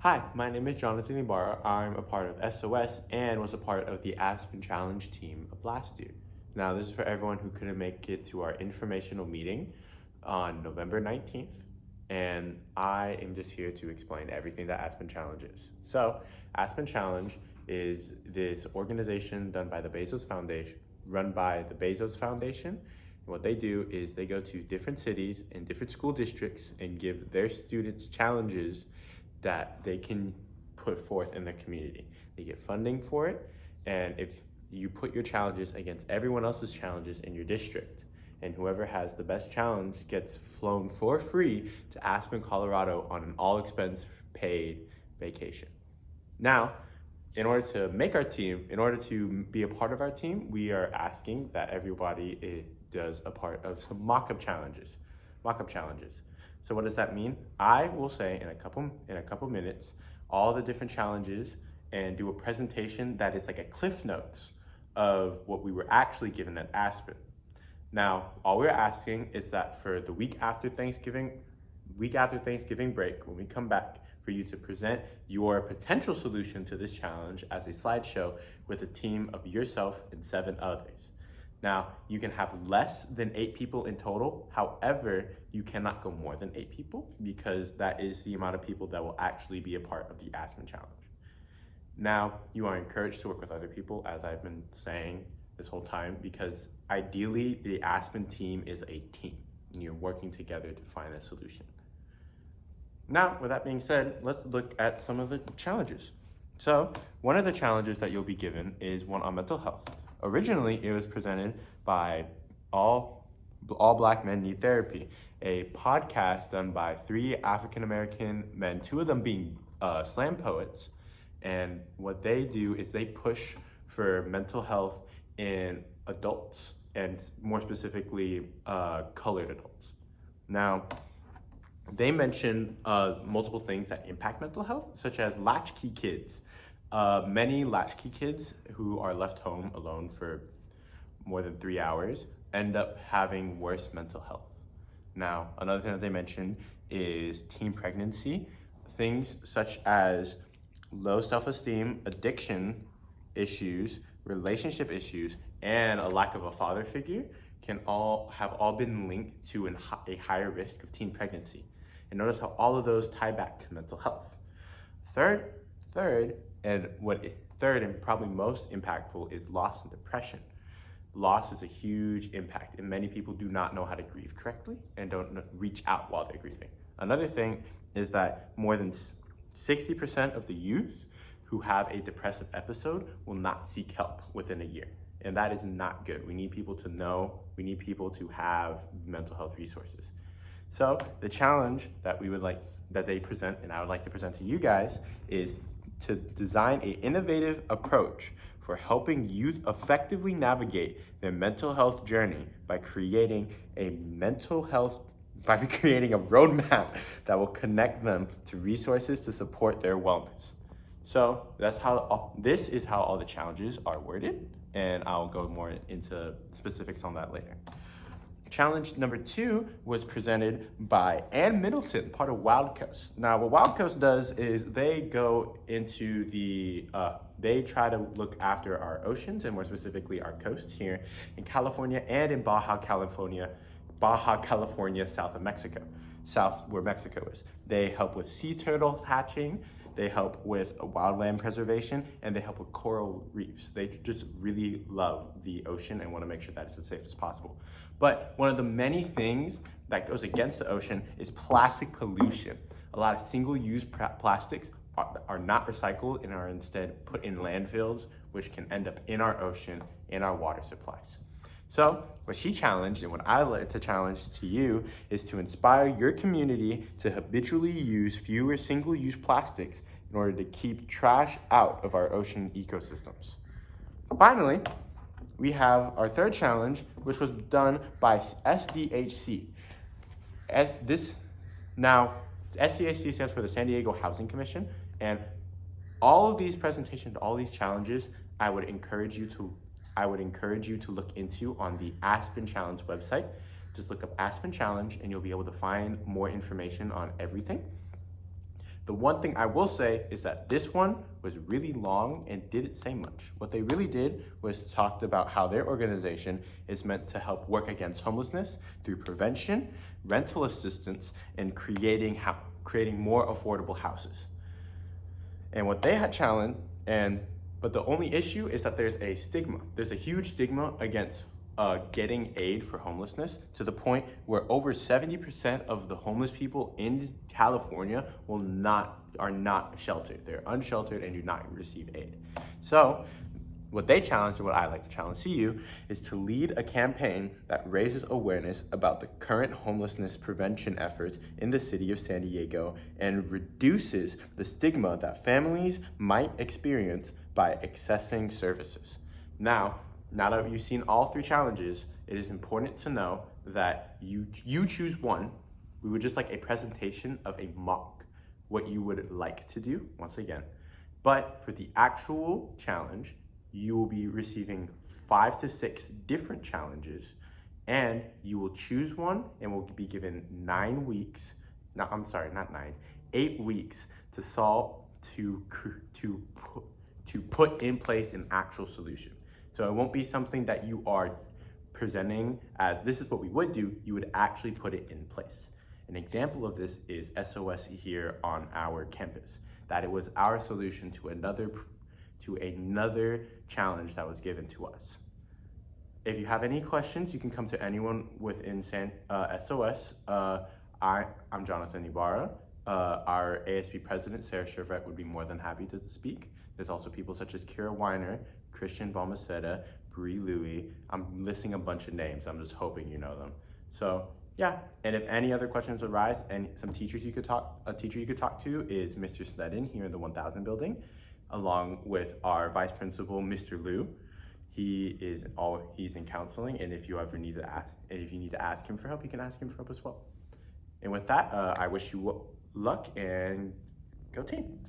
Hi, my name is Jonathan Ibarra. I'm a part of SOS and was a part of the Aspen Challenge team of last year. Now, this is for everyone who couldn't make it to our informational meeting on November 19th, and I am just here to explain everything that Aspen Challenge is. So, Aspen Challenge is this organization done by the Bezos Foundation, run by the Bezos Foundation. And what they do is they go to different cities and different school districts and give their students challenges that they can put forth in the community. They get funding for it, and if you put your challenges against everyone else's challenges in your district, and whoever has the best challenge gets flown for free to Aspen, Colorado on an all expense paid vacation. Now, in order to make our team, in order to be a part of our team, we are asking that everybody does a part of some mock-up challenges. So what does that mean? I will say in a couple minutes all the different challenges and do a presentation that is like a cliff notes of what we were actually given at Aspen. Now, all we're asking is that for the week after Thanksgiving break, when we come back, for you to present your potential solution to this challenge as a slideshow with a team of yourself and 7 others. Now, you can have less than 8 people in total. However, you cannot go more than 8 people because that is the amount of people that will actually be a part of the Aspen Challenge. Now, you are encouraged to work with other people, as I've been saying this whole time, because ideally the Aspen team is a team and you're working together to find a solution. Now, with that being said, let's look at some of the challenges. So, one of the challenges that you'll be given is one on mental health. Originally, it was presented by All Black Men Need Therapy, a podcast done by 3 African-American men, 2 of them being slam poets. And what they do is they push for mental health in adults, and more specifically, colored adults. Now, they mention multiple things that impact mental health, such as latchkey kids. Many latchkey kids who are left home alone for more than 3 hours end up having worse mental health. Now, another thing that they mention is teen pregnancy. Things such as low self-esteem, addiction issues, relationship issues, and a lack of a father figure have all been linked to a higher risk of teen pregnancy. And notice how all of those tie back to mental health. Third, and probably most impactful is loss and depression. Loss is a huge impact, and many people do not know how to grieve correctly and don't reach out while they're grieving. Another thing is that more than 60% of the youth who have a depressive episode will not seek help within a year. And that is not good. We need people to know, we need people to have mental health resources. So the challenge that they present, and I would like to present to you guys, is to design an innovative approach for helping youth effectively navigate their mental health journey by creating a roadmap that will connect them to resources to support their wellness. So this is how all the challenges are worded, and I'll go more into specifics on that later. Challenge number 2 was presented by Ann Middleton, part of Wild Coast. Now, what Wild Coast does is they go into they try to look after our oceans, and more specifically our coast here in California and in Baja California, south of Mexico, south where Mexico is. They help with sea turtles hatching, they help with wildland preservation, and they help with coral reefs. They just really love the ocean and want to make sure that it's as safe as possible. But one of the many things that goes against the ocean is plastic pollution. A lot of single-use plastics are not recycled and are instead put in landfills, which can end up in our ocean, in our water supplies. So what she challenged, and what I like to challenge to you, is to inspire your community to habitually use fewer single-use plastics in order to keep trash out of our ocean ecosystems. Finally, we have our third challenge, which was done by SDHC. SDHC stands for the San Diego Housing Commission, and all of these presentations, all these challenges, I would encourage you to look into on the Aspen Challenge website. Just look up Aspen Challenge and you'll be able to find more information on everything. The one thing I will say is that this one was really long and didn't say much. What they really did was talked about how their organization is meant to help work against homelessness through prevention, rental assistance, and creating more affordable houses. And what they had challenged, but the only issue is that there's a stigma. There's a huge stigma against getting aid for homelessness, to the point where over 70% of the homeless people in California are not sheltered. They're unsheltered and do not receive aid. So what they challenge, and what I like to challenge to you, is to lead a campaign that raises awareness about the current homelessness prevention efforts in the city of San Diego and reduces the stigma that families might experience by accessing services. Now that you've seen all three challenges, it is important to know that you choose one. We would just like a presentation of a mock, what you would like to do, once again. But for the actual challenge, you will be receiving 5 to 6 different challenges, and you will choose one and will be given 8 weeks to solve, to put in place an actual solution. So it won't be something that you are presenting as this is what we would do. You would actually put it in place. An example of this is SOS here on our campus. That it was our solution to another challenge that was given to us. If you have any questions, you can come to anyone within SOS. I'm Jonathan Ibarra. Our ASB president, Sarah Chervet, would be more than happy to speak. There's also people such as Kira Weiner, Christian Balmaceda, Bree Louie. I'm listing a bunch of names. I'm just hoping you know them. So yeah, and if any other questions arise, and a teacher you could talk to is Mr. Sledden here in the 1000 building, along with our vice principal, Mr. Liu. He's in counseling, and if you need to ask him for help, you can ask him for help as well. And with that, I wish you luck and go team.